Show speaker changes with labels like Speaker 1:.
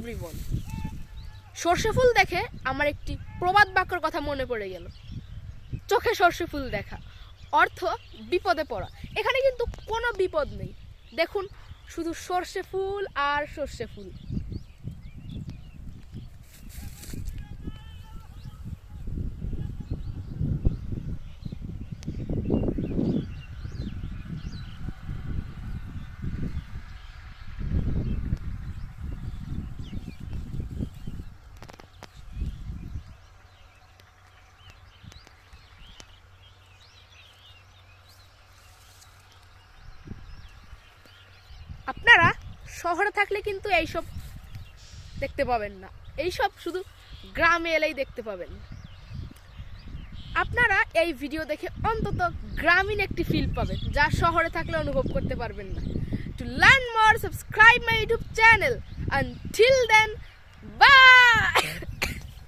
Speaker 1: Everyone. সর্ষে ফুল দেখে আমার একটি প্রবাদ বাক্যর কথা মনে পড়ে গেল, চোখে সর্ষে ফুল দেখা অর্থ বিপদে পড়া। এখানে কিন্তু কোনো বিপদ নেই, দেখুন শুধু সর্ষে ফুল আর সর্ষে ফুল। আপনারা শহরে থাকলে কিন্তু এইসব দেখতে পাবেন না, এইসব শুধু গ্রামে এলেই দেখতে পাবেন। আপনারা এই ভিডিও দেখে অন্তত গ্রামীণ একটি ফিল পাবেন, যা শহরে থাকলে অনুভব করতে পারবেন না। To learn more, subscribe my YouTube channel. Until then,